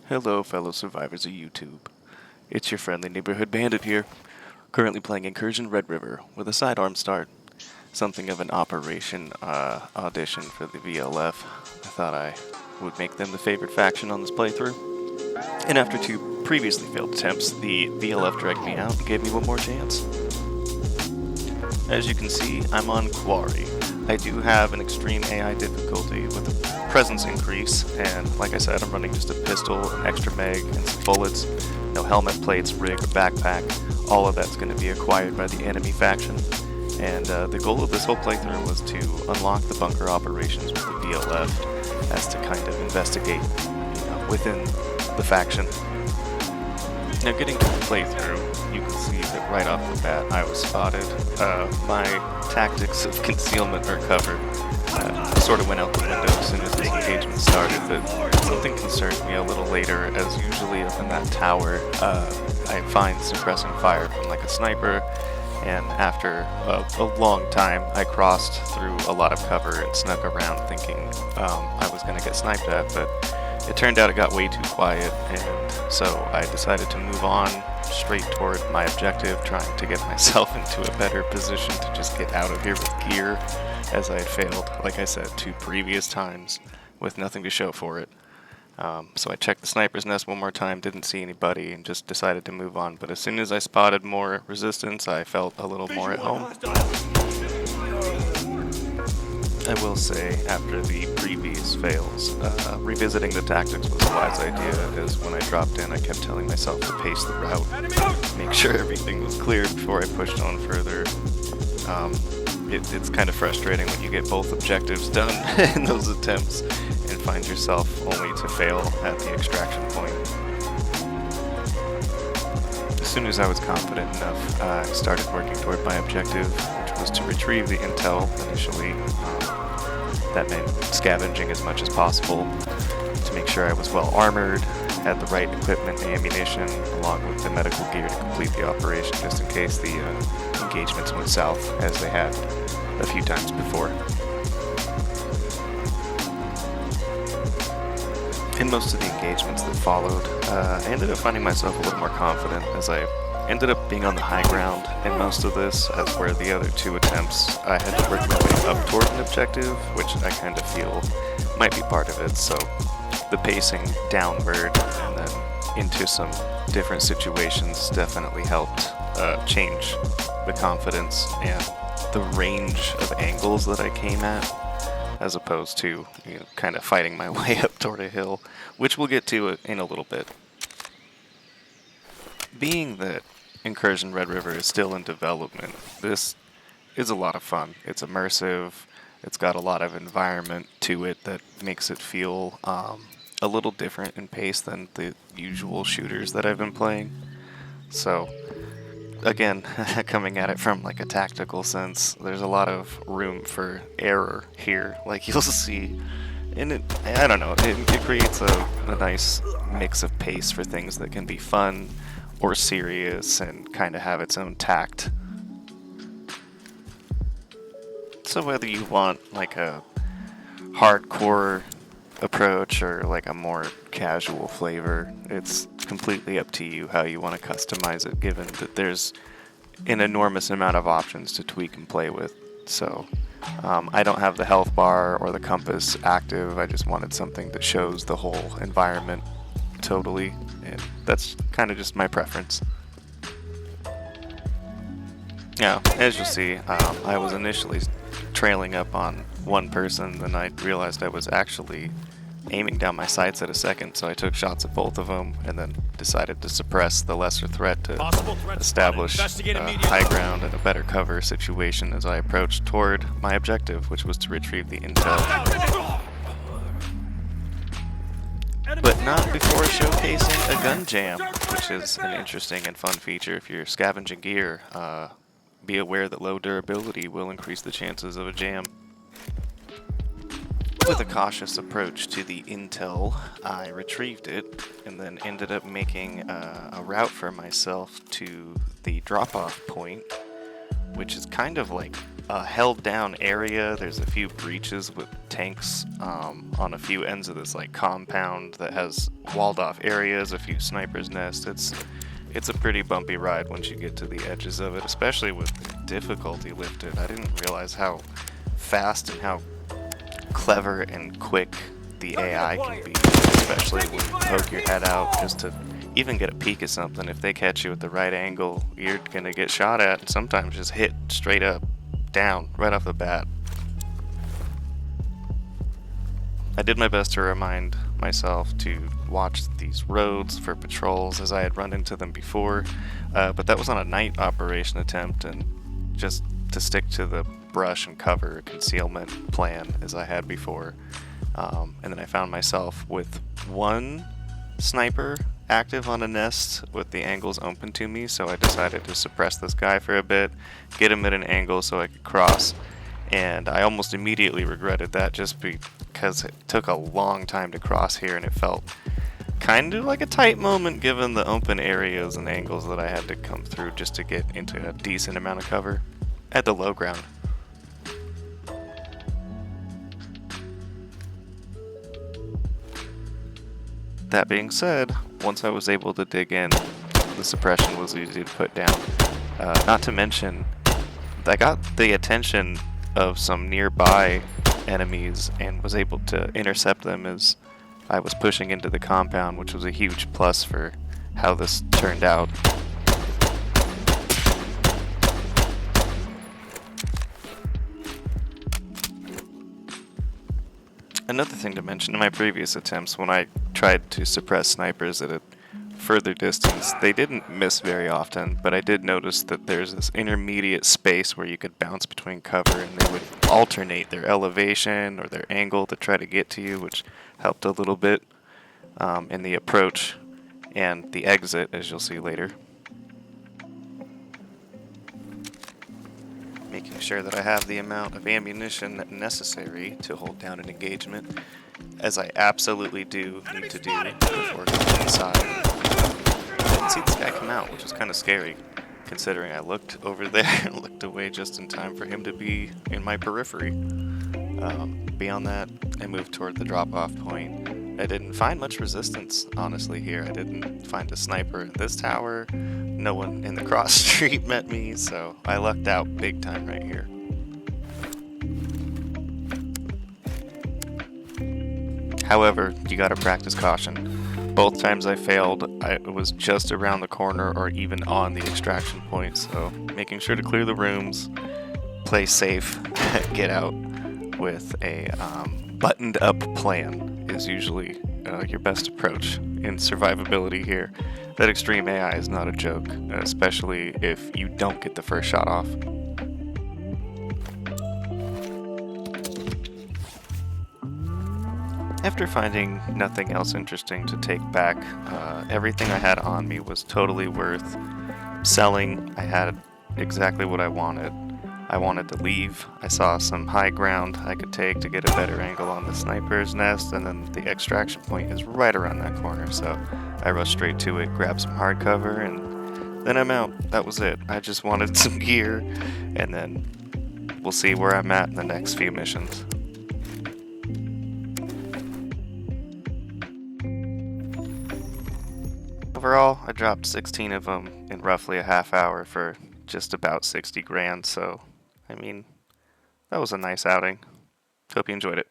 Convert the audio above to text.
Hello, fellow survivors of YouTube. It's your friendly neighborhood bandit here, currently playing Incursion Red River with a sidearm start. Something of an operation audition for the VLF. I thought I would make them the favorite faction on this playthrough. And after two previously failed attempts, the VLF dragged me out and gave me one more chance. As you can see, I'm on Quarry. I do have an extreme AI difficulty with a presence increase, and like I said, I'm running just a pistol, an extra mag, and some bullets. No helmet plates, rig, or backpack. All of that's going to be acquired by the enemy faction. And the goal of this whole playthrough was to unlock the bunker operations with the VLF as to kind of investigate, within the faction. Now, getting to the playthrough, you can see that right off the bat I was spotted. My tactics of concealment or cover sort of went out the window as soon as the engagement started, but something concerned me a little later, as usually up in that tower I find suppressing fire from like a sniper, and after a long time I crossed through a lot of cover and snuck around thinking I was going to get sniped at, but it turned out it got way too quiet, and so I decided to move on straight toward my objective, trying to get myself into a better position to just get out of here with gear, as I had failed, like I said, 2 previous times with nothing to show for it. So I checked the sniper's nest one more time, didn't see anybody, and just decided to move on. But as soon as I spotted more resistance, I felt a little more at home. I will say, after the previous fails, revisiting the tactics was a wise idea, as when I dropped in I kept telling myself to pace the route, make sure everything was clear before I pushed on further. It's kind of frustrating when you get both objectives done in those attempts and find yourself only to fail at the extraction point. As soon as I was confident enough, I started working toward my objective, which was to retrieve the intel initially. That meant scavenging as much as possible to make sure I was well armored, had the right equipment and ammunition, along with the medical gear to complete the operation, just in case the engagements went south, as they had a few times before. In most of the engagements that followed, I ended up finding myself a little more confident, as I ended up being on the high ground in most of this, as where the other 2 attempts I had to work my way up toward an objective, which I kind of feel might be part of it. So the pacing downward and then into some different situations definitely helped change the confidence and the range of angles that I came at, as opposed to kind of fighting my way up toward a hill, which we'll get to in a little bit. Being that Incursion Red River is still in development, this is a lot of fun. It's immersive, it's got a lot of environment to it that makes it feel a little different in pace than the usual shooters that I've been playing. So, again, coming at it from like a tactical sense, there's a lot of room for error here, like you'll see. And I don't know, it creates a nice mix of pace for things that can be fun or serious and kind of have its own tact. So whether you want like a hardcore approach or like a more casual flavor, it's completely up to you how you want to customize it, given that there's an enormous amount of options to tweak and play with. So I don't have the health bar or the compass active. I just wanted something that shows the whole environment totally, and that's kind of just my preference. Now, as you'll see, I was initially trailing up on one person, then I realized I was actually aiming down my sights at a second, so I took shots at both of them, and then decided to suppress the lesser threat to establish high ground and a better cover situation as I approached toward my objective, which was to retrieve the intel. But not before showcasing a gun jam, which is an interesting and fun feature if you're scavenging gear. Be aware that low durability will increase the chances of a jam. With a cautious approach to the intel, I retrieved it and then ended up making a route for myself to the drop-off point, which is kind of like a held down area. There's a few breaches with tanks on a few ends of this like compound that has walled off areas, a few snipers' nests. It's a pretty bumpy ride once you get to the edges of it, especially with difficulty lifted. I didn't realize how fast and how clever and quick the AI can be, especially when you poke your head out just to even get a peek at something. If they catch you at the right angle, you're gonna get shot at and sometimes just hit straight up, down, right off the bat. I did my best to remind myself to watch these roads for patrols as I had run into them before, but that was on a night operation attempt, and just to stick to the brush and cover concealment plan as I had before. And then I found myself with one sniper active on a nest with the angles open to me, so I decided to suppress this guy for a bit, get him at an angle so I could cross, and I almost immediately regretted that just because it took a long time to cross here and it felt kind of like a tight moment given the open areas and angles that I had to come through just to get into a decent amount of cover at the low ground. That being said, once I was able to dig in, the suppression was easy to put down. Not to mention, I got the attention of some nearby enemies and was able to intercept them as I was pushing into the compound, which was a huge plus for how this turned out. Another thing to mention, in my previous attempts, when I tried to suppress snipers at a further distance, they didn't miss very often, but I did notice that there's this intermediate space where you could bounce between cover, and they would alternate their elevation or their angle to try to get to you, which helped a little bit in the approach and the exit, as you'll see later. Making sure that I have the amount of ammunition necessary to hold down an engagement, as I absolutely do need to do before going inside. I didn't see this guy come out, which was kind of scary, considering I looked over there and looked away just in time for him to be in my periphery. Beyond that, I moved toward the drop-off point. I didn't find much resistance, honestly, here. I didn't find a sniper in this tower. No one in the cross street met me, so I lucked out big time right here. However, you gotta practice caution. Both times I failed, I was just around the corner or even on the extraction point, so making sure to clear the rooms, play safe, get out with a buttoned up plan is usually your best approach in survivability here. That extreme AI is not a joke, especially if you don't get the first shot off. After finding nothing else interesting to take back, everything I had on me was totally worth selling. I had exactly what I wanted. I wanted to leave. I saw some high ground I could take to get a better angle on the sniper's nest, and then the extraction point is right around that corner, so I rushed straight to it, grabbed some hardcover, and then I'm out. That was it. I just wanted some gear, and then we'll see where I'm at in the next few missions. Overall, I dropped 16 of them in roughly a half hour for just about 60 grand, so I mean, that was a nice outing. Hope you enjoyed it.